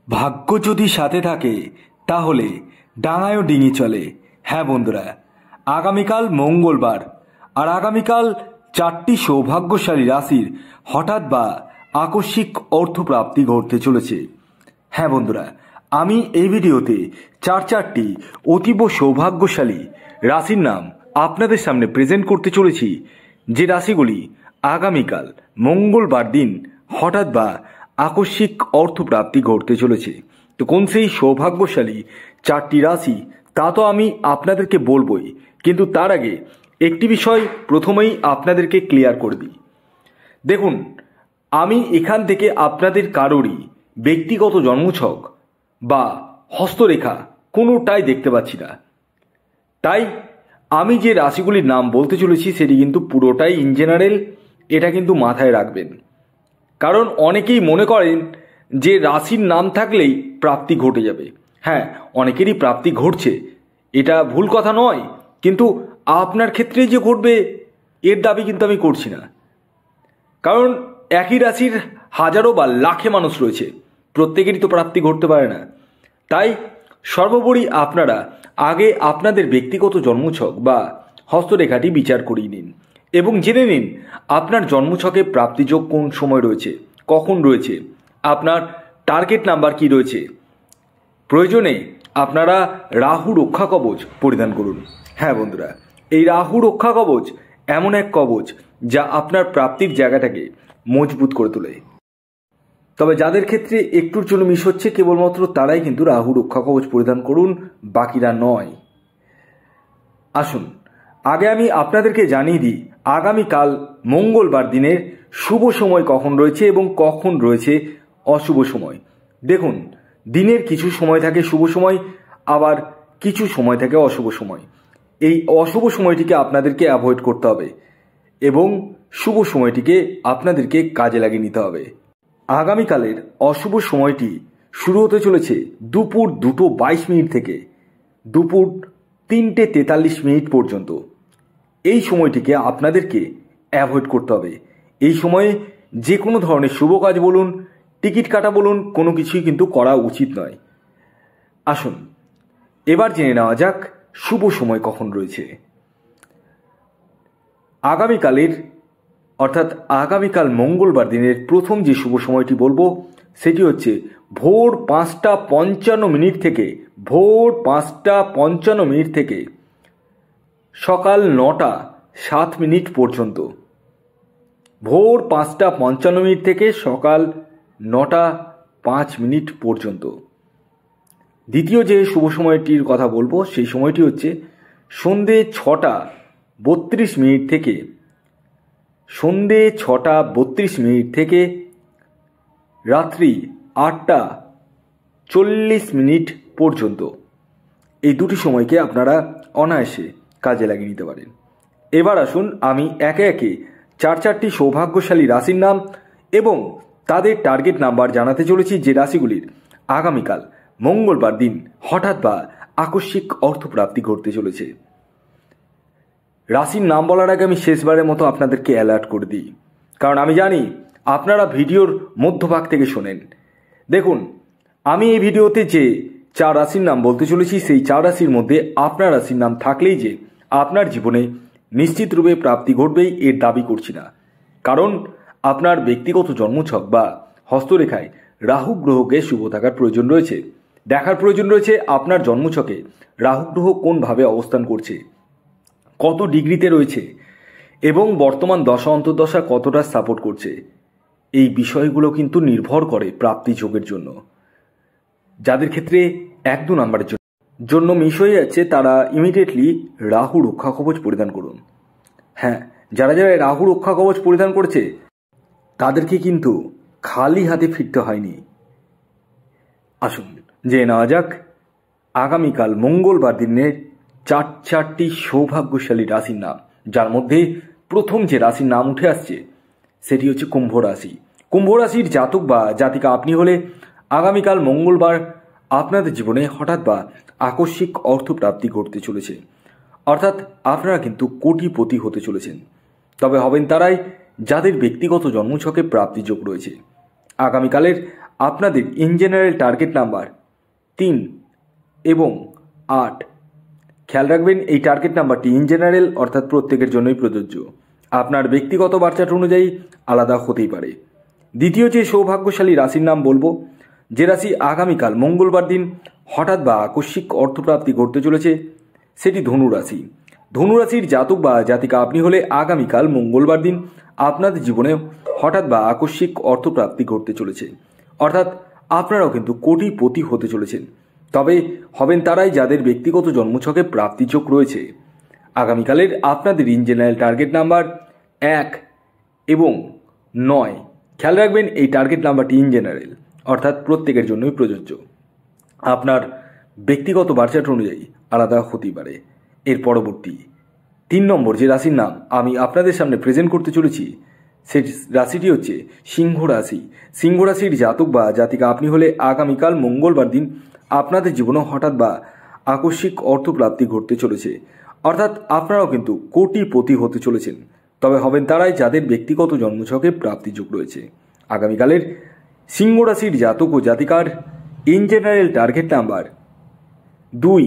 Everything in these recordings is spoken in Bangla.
ভাগ্য যদি সাথে থাকে তাহলে ডাঙায়ও ডিঙি চলে। হ্যাঁ বন্ধুরা, আগামীকাল মঙ্গলবার, আর আগামীকাল 4টি সৌভাগ্যশালী রাশির হঠাৎ বা আকস্মিক অর্থপ্রাপ্তি ঘটতে চলেছে। হ্যাঁ বন্ধুরা, আমি এই ভিডিওতে চারটি অতীব সৌভাগ্যশালী রাশির নাম আপনাদের সামনে প্রেজেন্ট করতে চলেছি, যে রাশিগুলি আগামীকাল মঙ্গলবার দিন হঠাৎ বা আকস্মিক অর্থপ্রাপ্তি ঘটতে চলেছে। তো কোন সেই সৌভাগ্যশালী 4টি রাশি তা তো আমি আপনাদেরকে বলবই, কিন্তু তার আগে একটি বিষয় প্রথমেই আপনাদেরকে ক্লিয়ার করে দিই। দেখুন, আমি এখান থেকে আপনাদের কারোরই ব্যক্তিগত জন্মছক বা হস্তরেখা কোনোটাই দেখতে পাচ্ছি না। তাই আমি যে রাশিগুলির নাম বলতে চলেছি সেটি কিন্তু পুরোটাই ইন জেনারেল, এটা কিন্তু মাথায় রাখবেন। কারণ অনেকেই মনে করেন যে রাশির নাম থাকলেই প্রাপ্তি ঘটে যাবে। হ্যাঁ, অনেকেরই প্রাপ্তি ঘটছে, এটা ভুল কথা নয়, কিন্তু আপনার ক্ষেত্রে যে ঘটবে এর দাবি কিন্তু আমি করছি না। কারণ একই রাশির হাজারো বা লাখে মানুষ রয়েছে, প্রত্যেকেরই তো প্রাপ্তি ঘটতে পারে না। তাই সর্বোপরি আপনারা আগে আপনাদের ব্যক্তিগত জন্মছক বা হস্তরেখাটি বিচার করিয়ে নিন এবং জেনে নিন আপনার জন্মছকে প্রাপ্তিযোগ কোন সময় রয়েছে, কখন রয়েছে, আপনার টার্গেট নাম্বার কি রয়েছে। প্রয়োজনে আপনারা রাহু রক্ষা কবচ পরিধান করুন। হ্যাঁ বন্ধুরা, এই রাহু রক্ষা কবচ এমন এক কবচ যা আপনার প্রাপ্তির জায়গাটাকে মজবুত করে তোলে। তবে যাদের ক্ষেত্রে একটুর জন্য মিস হচ্ছে কেবলমাত্র তারাই কিন্তু রাহু রক্ষা কবচ পরিধান করুন, বাকিরা নয়। আসুন আগে আমি আপনাদেরকে জানিয়ে দিই আগামীকাল মঙ্গলবার দিনের শুভ সময় কখন রয়েছে এবং কখন রয়েছে অশুভ সময়। দেখুন, দিনের কিছু সময় থাকে শুভ সময়, আবার কিছু সময় থাকে অশুভ সময়। এই অশুভ সময়টিকে আপনাদেরকে অ্যাভয়েড করতে হবে এবং শুভ সময়টিকে আপনাদেরকে কাজে লাগিয়ে নিতে হবে। আগামীকালের অশুভ সময়টি শুরু হতে চলেছে দুপুর 2:22 থেকে দুপুর 3:43 পর্যন্ত। এই সময়টিকে আপনাদেরকে অ্যাভয়েড করতে হবে। এই সময়ে যে কোনো ধরনের শুভ কাজ বলুন, টিকিট কাটা বলুন, কোনো কিছুই কিন্তু করা উচিত নয়। আসুন এবার জেনে নেওয়া যাক শুভ সময় কখন রয়েছে। আগামীকালের অর্থাৎ আগামীকাল মঙ্গলবার দিনের প্রথম যে শুভ সময়টি বলবো সেটি হচ্ছে ভোর 5:55 থেকে সকাল 9:07 পর্যন্ত। ভোর 5:55 থেকে সকাল 9:05 পর্যন্ত। দ্বিতীয় যে শুভ সময়টির কথা বলবো সেই সময়টি হচ্ছে সন্ধে 6:32 থেকে রাত্রি 8:40 পর্যন্ত। এই দুটি সময়কে আপনারা অনায়াসে কাজে লাগিয়ে নিতে পারেন। এবার আসুন আমি একে একে চারটি সৌভাগ্যশালী রাশির নাম এবং তাদের টার্গেট নাম্বার জানাতে চলেছি, যে রাশিগুলির আগামীকাল মঙ্গলবার দিন হঠাৎ বা আকস্মিক অর্থপ্রাপ্তি ঘটতে চলেছে। রাশির নাম বলার আগে আমি শেষবারের মতো আপনাদেরকে অ্যালার্ট করে দিই, কারণ আমি জানি আপনারা ভিডিওর মধ্যভাগ থেকে শোনেন। দেখুন, আমি এই ভিডিওতে যে 4 রাশির নাম বলতে চলেছি সেই 4 রাশির মধ্যে আপনার রাশির নাম থাকলেই যে আপনার জীবনে নিশ্চিত রূপে প্রাপ্তি ঘটবেই এর দাবি করছি না। কারণ আপনার ব্যক্তিগত জন্মছক বা হস্তরেখায় রাহু গ্রহকে শুভ থাকার প্রয়োজন রয়েছে। দেখার প্রয়োজন রয়েছে আপনার জন্মছকে রাহু গ্রহ কোনভাবে অবস্থান করছে, কত ডিগ্রিতে রয়েছে এবং বর্তমান দশা অন্তর্দশা কতটা সাপোর্ট করছে। এই বিষয়গুলো কিন্তু নির্ভর করে প্রাপ্তি যোগের জন্য। যাদের ক্ষেত্রে 1-2 নাম্বারের জন্য মিস হয়ে যাচ্ছে তারা ইমিডিয়েটলি রাহু রক্ষা কবচ পরিধান করুন। হ্যাঁ, যারা রাহু রক্ষা কবচ পরিধান করেছে তাদেরকে কিন্তু খালি হাতে ফিরতে হয়নি। আসুন জেনে নেওয়া যাক আগামীকাল মঙ্গলবার দিনের চারটি সৌভাগ্যশালী রাশির নাম, যার মধ্যে প্রথম যে রাশির নাম উঠে আসছে সেটি হচ্ছে কুম্ভ রাশি। কুম্ভ রাশির জাতক বা জাতিকা আপনি হলে আগামীকাল মঙ্গলবার আপনাদের জীবনে হঠাৎ বা আকস্মিক অর্থপ্রাপ্তি ঘটতে চলেছে, অর্থাৎ আপনারা কিন্তু কোটিপতি হতে চলেছেন। তবে হবেন তারাই যাদের ব্যক্তিগত জন্মছকে প্রাপ্তিযোগ রয়েছে। আগামীকালের আপনাদের ইন জেনারেল টার্গেট নাম্বার 3 এবং 8। খেয়াল রাখবেন এই টার্গেট নাম্বারটি ইন জেনারেল অর্থাৎ প্রত্যেকের জন্যই প্রযোজ্য, আপনার ব্যক্তিগত বার্চার্ট অনুযায়ী আলাদা হতেই পারে। দ্বিতীয় যে সৌভাগ্যশালী রাশির নাম বলবো, যে রাশি আগামীকাল মঙ্গলবার দিন হঠাৎ বা আকস্মিক অর্থপ্রাপ্তি ঘটতে চলেছে, সেটি ধনু রাশি। ধনু রাশির জাতক বা জাতিকা আপনি হলে আগামীকাল মঙ্গলবার দিন আপনাদের জীবনে হঠাৎ বা আকস্মিক অর্থপ্রাপ্তি ঘটতে চলেছে, অর্থাৎ আপনারাও কিন্তু কোটিপতি হতে চলেছেন। তবে হবেন তারাই যাদের ব্যক্তিগত জন্মছকে প্রাপ্তিযোগ রয়েছে। আগামীকালের আপনাদের ইন জেনারেল টার্গেট নাম্বার 1 এবং 9। খেয়াল রাখবেন এই টার্গেট নাম্বারটি ইন জেনারেল অর্থাৎ প্রত্যেকের জন্যই প্রযোজ্য, আপনার ব্যক্তিগত বার্চার্ট অনুযায়ী আলাদা হতেই পারে। এর পরবর্তী 3 নম্বর যে রাশির নাম আমি আপনাদের সামনে প্রেজেন্ট করতে চলেছি, সেই রাশিটি হচ্ছে সিংহ রাশি। সিংহ রাশির জাতক বা জাতিকা আপনি হলে আগামীকাল মঙ্গলবার দিন আপনাদের জীবনে হঠাৎ বা আকস্মিক অর্থপ্রাপ্তি ঘটতে চলেছে, অর্থাৎ আপনারাও কিন্তু কোটিপতি হতে চলেছেন। তবে হবেন তারাই যাদের ব্যক্তিগত জন্মছকে প্রাপ্তিযোগ রয়েছে। আগামীকালের সিংহ রাশির জাতক ও জাতিকার ইন জেনারেল টার্গেট নাম্বার 2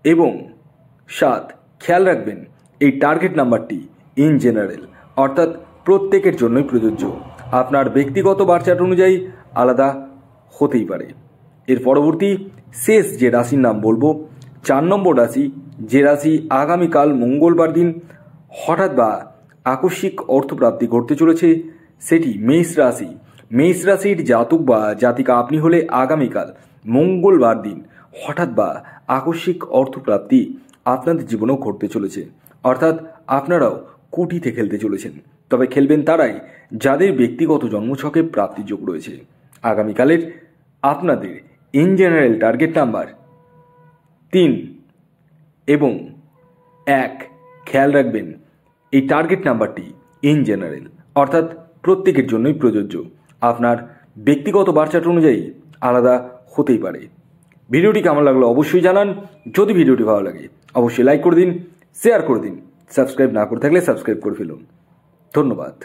এবং 7। খেয়াল রাখবেন এই টার্গেট নাম্বারটি ইন জেনারেল অর্থাৎ প্রত্যেকের জন্যই প্রযোজ্য, আপনার ব্যক্তিগত বার্চার্ট অনুযায়ী আলাদা হতেই পারে। এর পরবর্তী শেষ যে রাশির নাম বলবো, 4 নম্বর রাশি, যে রাশি আগামীকাল মঙ্গলবার দিন হঠাৎ বা আকস্মিক অর্থপ্রাপ্তি ঘটতে চলেছে, সেটি মেষ রাশি। মেষ রাশির জাতক বা জাতিকা আপনি হলে আগামীকাল মঙ্গলবার দিন হঠাৎ বা আকস্মিক অর্থপ্রাপ্তি আপনাদের জীবনেও ঘটতে চলেছে, অর্থাৎ আপনারাও কোটিতে খেলতে চলেছেন। তবে খেলবেন তারাই যাদের ব্যক্তিগত জন্মছকে প্রাপ্তিযোগ রয়েছে। আগামীকালের আপনাদের ইন জেনারেল টার্গেট নাম্বার 3 এবং 1। খেয়াল রাখবেন এই টার্গেট নাম্বারটি ইন জেনারেল অর্থাৎ প্রত্যেকের জন্যই প্রযোজ্য, আপনার ব্যক্তিগত বার্চার্ট অনুযায়ী আলাদা হতেই পারে। ভিডিওটি কেমন লাগলো অবশ্যই জানান। যদি ভিডিওটি ভালো লাগে অবশ্যই লাইক করে দিন, শেয়ার করে দিন, সাবস্ক্রাইব না করে থাকলে সাবস্ক্রাইব করে ফেলুন। ধন্যবাদ।